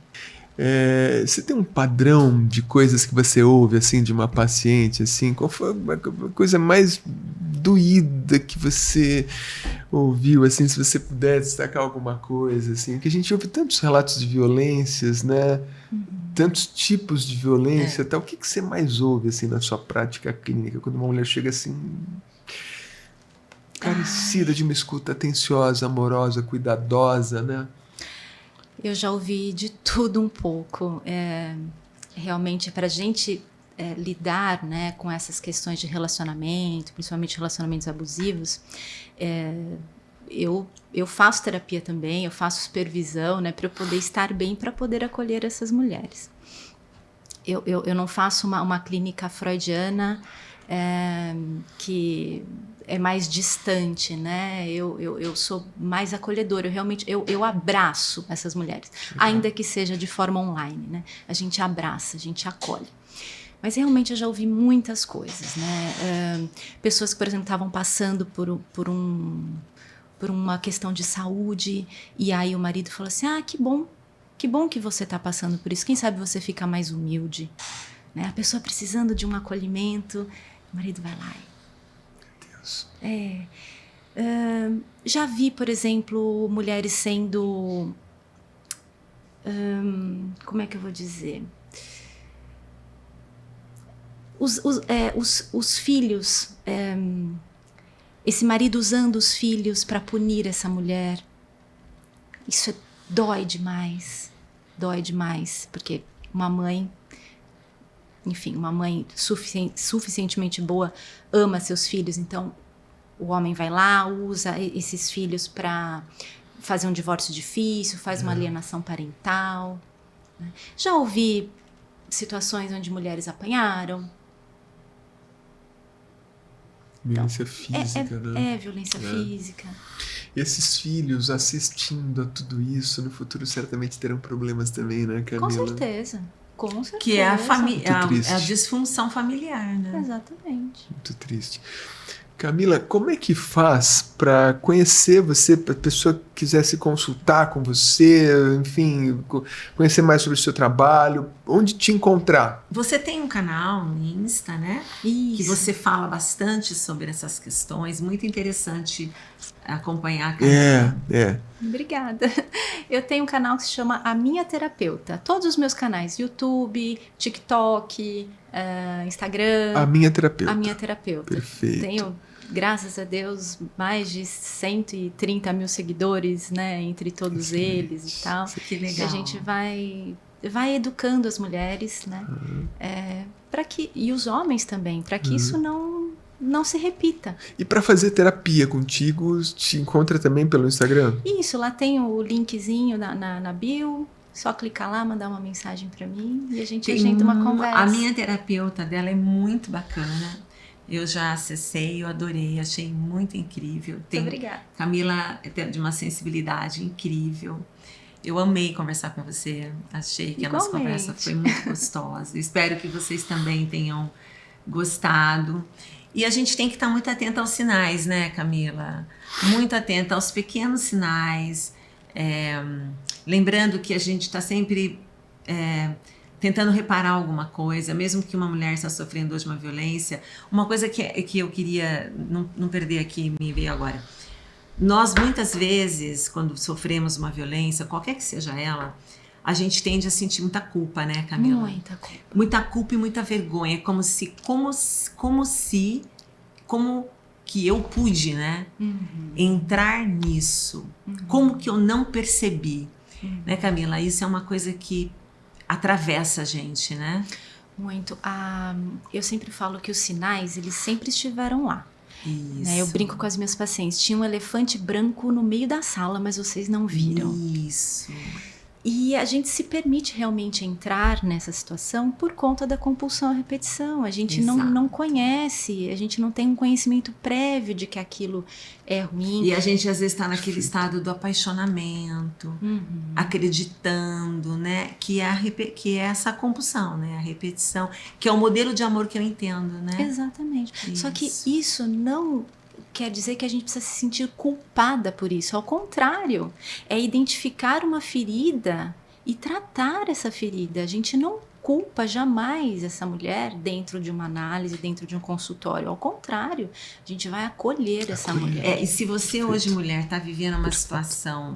[SPEAKER 2] Você tem um padrão de coisas que você ouve, assim, de uma paciente, assim? Qual foi a coisa mais doída que você ouviu, assim, se você puder destacar alguma coisa, assim, que a gente ouve tantos relatos de violências, né? Tantos tipos de violência, tal. O que você mais ouve, assim, na sua prática clínica, quando uma mulher chega assim, carecida de uma escuta atenciosa, amorosa, cuidadosa, né?
[SPEAKER 3] Eu já ouvi de tudo um pouco. Realmente, para a gente lidar, né, com essas questões de relacionamento, principalmente relacionamentos abusivos, eu faço terapia também, eu faço supervisão, né, para eu poder estar bem, para poder acolher essas mulheres. Eu não faço uma clínica freudiana que é mais distante, né? Eu sou mais acolhedora, eu abraço essas mulheres, ainda que seja de forma online, né? A gente abraça, a gente acolhe. Mas realmente eu já ouvi muitas coisas, né? Pessoas que, por exemplo, estavam passando por uma questão de saúde, e aí o marido falou assim: que bom que você está passando por isso, quem sabe você fica mais humilde, né? A pessoa precisando de um acolhimento, o marido vai lá e... já vi, por exemplo, mulheres sendo... como é que eu vou dizer? Os filhos... esse marido usando os filhos para punir essa mulher. Isso dói demais, porque uma mãe... Enfim, uma mãe suficientemente boa ama seus filhos, então o homem vai lá, usa esses filhos para fazer um divórcio difícil, faz uma alienação parental, né? Já ouvi situações onde mulheres apanharam.
[SPEAKER 2] Violência física, né?
[SPEAKER 3] Violência física.
[SPEAKER 2] Esses filhos assistindo a tudo isso, no futuro certamente terão problemas também, né, Camila?
[SPEAKER 3] Com certeza.
[SPEAKER 1] Que é a disfunção familiar, né?
[SPEAKER 3] Exatamente.
[SPEAKER 2] Muito triste. Camila, como é que faz para conhecer você, para a pessoa que quiser se consultar com você, enfim, conhecer mais sobre o seu trabalho, onde te encontrar?
[SPEAKER 1] Você tem um canal no Insta, né?
[SPEAKER 3] Isso.
[SPEAKER 1] Que você fala bastante sobre essas questões, muito interessante acompanhar a Camila.
[SPEAKER 3] Obrigada. Eu tenho um canal que se chama A Minha Terapeuta. Todos os meus canais, YouTube, TikTok, Instagram.
[SPEAKER 2] A Minha Terapeuta.
[SPEAKER 3] A Minha Terapeuta.
[SPEAKER 2] Perfeito.
[SPEAKER 3] Tenho, graças a Deus, mais de 130 mil seguidores, né, entre todos eles e tal.
[SPEAKER 1] Que legal.
[SPEAKER 3] E a gente vai educando as mulheres, né, e os homens também, para que isso não se repita.
[SPEAKER 2] E para fazer terapia contigo, te encontra também pelo Instagram?
[SPEAKER 3] Isso, lá tem o linkzinho na bio, só clicar lá, mandar uma mensagem para mim e a gente agenda uma conversa.
[SPEAKER 1] A Minha Terapeuta dela é muito bacana. Eu já acessei, eu adorei, achei muito incrível.
[SPEAKER 3] Muito obrigada.
[SPEAKER 1] Camila é de uma sensibilidade incrível. Eu amei conversar com você. Achei que a nossa conversa foi muito gostosa. Espero que vocês também tenham gostado. E a gente tem que estar muito atenta aos sinais, né, Camila? Muito atenta aos pequenos sinais. Lembrando que a gente está sempre tentando reparar alguma coisa, mesmo que uma mulher está sofrendo hoje uma violência. Uma coisa que eu queria não perder aqui, me veio agora. Nós, muitas vezes, quando sofremos uma violência, qualquer que seja ela, a gente tende a sentir muita culpa, né, Camila?
[SPEAKER 3] Muita culpa.
[SPEAKER 1] Muita culpa e muita vergonha. Como que eu pude, né, entrar nisso? Como que eu não percebi? Né, Camila? Isso é uma coisa que atravessa a gente, né?
[SPEAKER 3] Muito. Eu sempre falo que os sinais, eles sempre estiveram lá.
[SPEAKER 1] Isso.
[SPEAKER 3] Né? Eu brinco com as minhas pacientes. Tinha um elefante branco no meio da sala, mas vocês não viram.
[SPEAKER 1] Isso.
[SPEAKER 3] E a gente se permite realmente entrar nessa situação por conta da compulsão à repetição. A gente não conhece, a gente não tem um conhecimento prévio de que aquilo é ruim.
[SPEAKER 1] E a gente às vezes está naquele estado do apaixonamento, acreditando, né, que é essa compulsão, né, a repetição, que é o modelo de amor que eu entendo, né?
[SPEAKER 3] Exatamente.
[SPEAKER 1] Isso.
[SPEAKER 3] Só que isso não quer dizer que a gente precisa se sentir culpada por isso. Ao contrário, é identificar uma ferida e tratar essa ferida. A gente não culpa jamais essa mulher dentro de uma análise, dentro de um consultório. Ao contrário, a gente vai acolher essa mulher.
[SPEAKER 1] E se você hoje, mulher, está vivendo uma situação,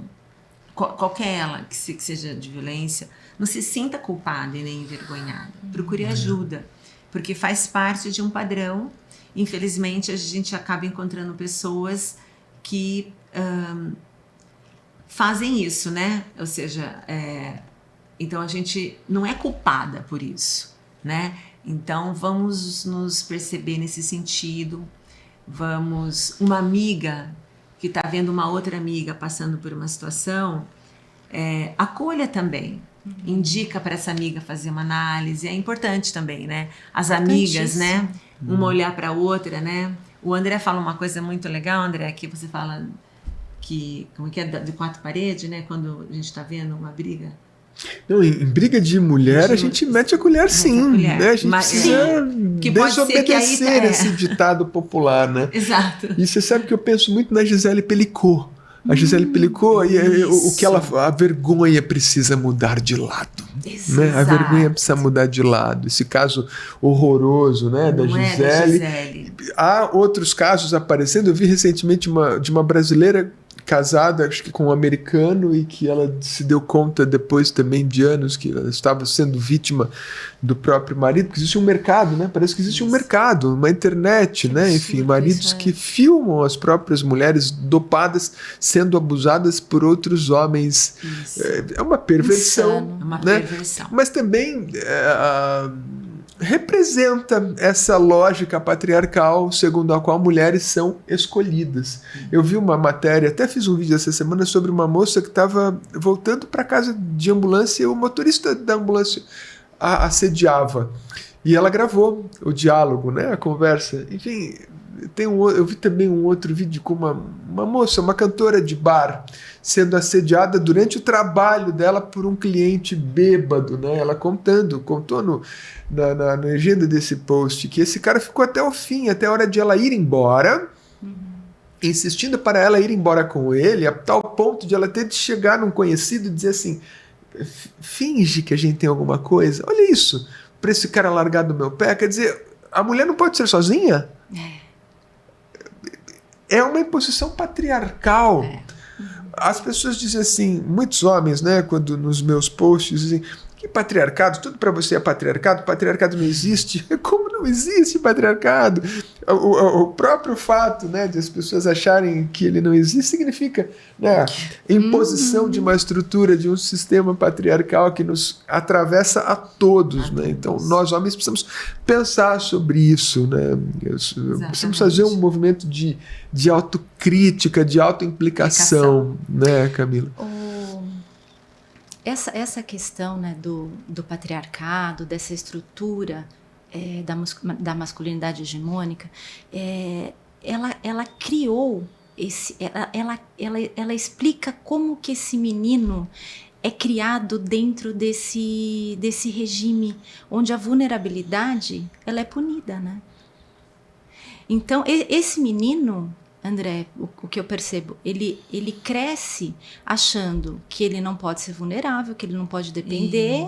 [SPEAKER 1] qualquer ela, que seja de violência, não se sinta culpada e nem envergonhada. Procure ajuda, porque faz parte de um padrão. Infelizmente, a gente acaba encontrando pessoas que fazem isso, né? Ou seja, então a gente não é culpada por isso, né? Então vamos nos perceber nesse sentido. Uma amiga que está vendo uma outra amiga passando por uma situação, acolha também. Indica para essa amiga fazer uma análise. É importante também, né? As amigas, né? Uma olhar para a outra, né? O André fala uma coisa muito legal, André, que você fala que, como que é, de 4 paredes, né? Quando a gente está vendo uma briga.
[SPEAKER 2] Não, em briga de mulher, a gente mete a colher, sim. Né? A gente precisa desobedecer esse ditado popular, né?
[SPEAKER 1] Exato.
[SPEAKER 2] E você sabe que eu penso muito na Gisele Pelicot. A Gisele Pelicot, a vergonha precisa mudar de lado. Né? A vergonha precisa mudar de lado. Esse caso horroroso, né, da Gisele. Há outros casos aparecendo. Eu vi recentemente de uma brasileira casada, acho que com um americano, e que ela se deu conta depois também de anos que ela estava sendo vítima do próprio marido, porque existe um mercado, né? Parece que existe um mercado, uma internet, né? Enfim, maridos que filmam as próprias mulheres dopadas sendo abusadas por outros homens. É uma perversão.
[SPEAKER 1] Insano. É uma
[SPEAKER 2] perversão. Mas também representa essa lógica patriarcal segundo a qual mulheres são escolhidas. Eu vi uma matéria, até fiz um vídeo essa semana sobre uma moça que estava voltando para casa de ambulância e o motorista da ambulância a assediava. E ela gravou o diálogo, né, a conversa. Enfim, eu vi também um outro vídeo com uma moça, uma cantora de bar, sendo assediada durante o trabalho dela por um cliente bêbado, né? Ela contou na legenda desse post que esse cara ficou até o fim, até a hora de ela ir embora, insistindo para ela ir embora com ele, a tal ponto de ela ter de chegar num conhecido e dizer assim: finge que a gente tem alguma coisa, olha isso, para esse cara largar do meu pé. Quer dizer, a mulher não pode ser sozinha? É uma imposição patriarcal. As pessoas dizem assim, muitos homens, né, quando nos meus posts dizem que patriarcado, tudo para você é patriarcado não existe. Como não existe patriarcado? O próprio fato, né, de as pessoas acharem que ele não existe significa, né, imposição de uma estrutura, de um sistema patriarcal que nos atravessa a todos. Né? Então nós homens precisamos pensar sobre isso, né? Precisamos fazer um movimento de autocrítica, de autoimplicação, né, Camila?
[SPEAKER 3] Essa questão, né, do patriarcado, dessa estrutura da masculinidade hegemônica, ela criou ela explica como que esse menino é criado dentro desse regime onde a vulnerabilidade ela é punida, né? Então esse menino, André, o que eu percebo, ele cresce achando que ele não pode ser vulnerável, que ele não pode depender,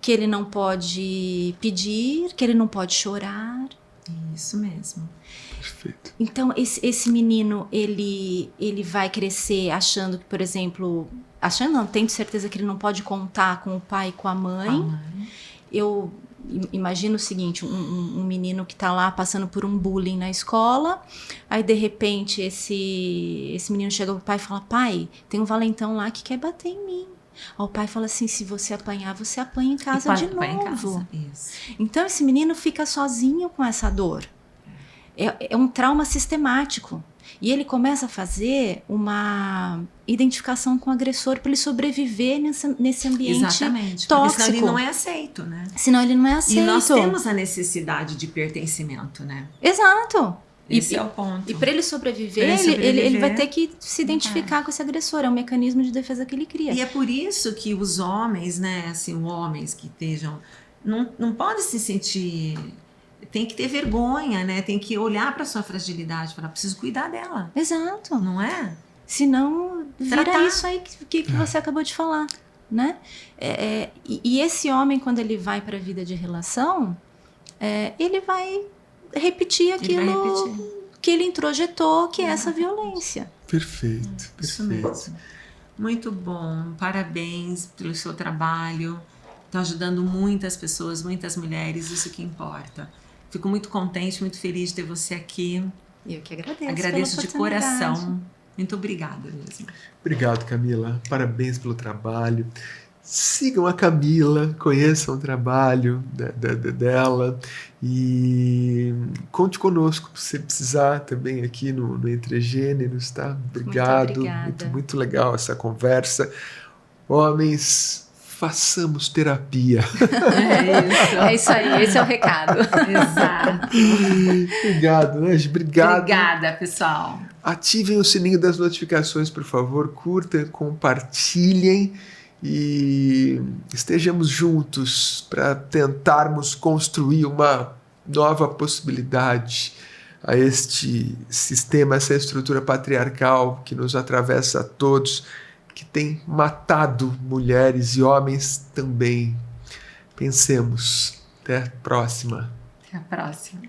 [SPEAKER 3] que ele não pode pedir, que ele não pode chorar.
[SPEAKER 1] Isso mesmo.
[SPEAKER 2] Perfeito.
[SPEAKER 3] Então, esse menino, ele vai crescer achando que, por exemplo, tendo certeza que ele não pode contar com o pai e com a mãe. Eu imagino o seguinte, um menino que está lá passando por um bullying na escola, aí de repente esse menino chega pro pai e fala: pai, tem um valentão lá que quer bater em mim. Aí o pai fala assim: se você apanhar, você apanha em casa de novo. Em casa. Isso. Então esse menino fica sozinho com essa dor. É um trauma sistemático. E ele começa a fazer uma identificação com o agressor para ele sobreviver nesse ambiente
[SPEAKER 1] Exatamente,
[SPEAKER 3] tóxico.
[SPEAKER 1] Senão ele não é aceito, né?
[SPEAKER 3] Senão ele não é aceito.
[SPEAKER 1] E nós temos a necessidade de pertencimento, né?
[SPEAKER 3] Exato.
[SPEAKER 1] Esse é o ponto.
[SPEAKER 3] E para ele sobreviver, ele vai ter que se identificar com esse agressor. É um mecanismo de defesa que ele cria.
[SPEAKER 1] E é por isso que os homens, né? Assim, homens que estejam... Não podem se sentir... Tem que ter vergonha, né? Tem que olhar para sua fragilidade, falar, preciso cuidar dela.
[SPEAKER 3] Exato.
[SPEAKER 1] Não é?
[SPEAKER 3] Senão vira isso aí que você acabou de falar. né? E esse homem, quando ele vai para a vida de relação, ele vai repetir aquilo que ele introjetou, que é essa violência.
[SPEAKER 2] Perfeito,
[SPEAKER 1] Isso
[SPEAKER 2] perfeito.
[SPEAKER 1] mesmo. Muito bom, parabéns pelo seu trabalho. Está ajudando muitas pessoas, muitas mulheres, isso que importa. Fico muito contente, muito feliz de ter você aqui.
[SPEAKER 3] Eu que agradeço.
[SPEAKER 1] Agradeço de coração. Muito obrigada mesmo.
[SPEAKER 2] Obrigado, Camila. Parabéns pelo trabalho. Sigam a Camila, conheçam o trabalho dela e conte conosco se você precisar também aqui no Entre Gêneros, tá? Obrigado.
[SPEAKER 3] Muito obrigada.
[SPEAKER 2] Muito legal essa conversa. Homens, façamos terapia.
[SPEAKER 3] É isso aí, esse é o recado.
[SPEAKER 1] Exato.
[SPEAKER 2] Obrigado, né? Obrigado.
[SPEAKER 1] Obrigada, pessoal.
[SPEAKER 2] Ativem o sininho das notificações, por favor. Curtam, compartilhem. E estejamos juntos para tentarmos construir uma nova possibilidade a este sistema, essa estrutura patriarcal que nos atravessa a todos, que tem matado mulheres e homens também. Pensemos. Até a próxima.
[SPEAKER 1] Até a próxima.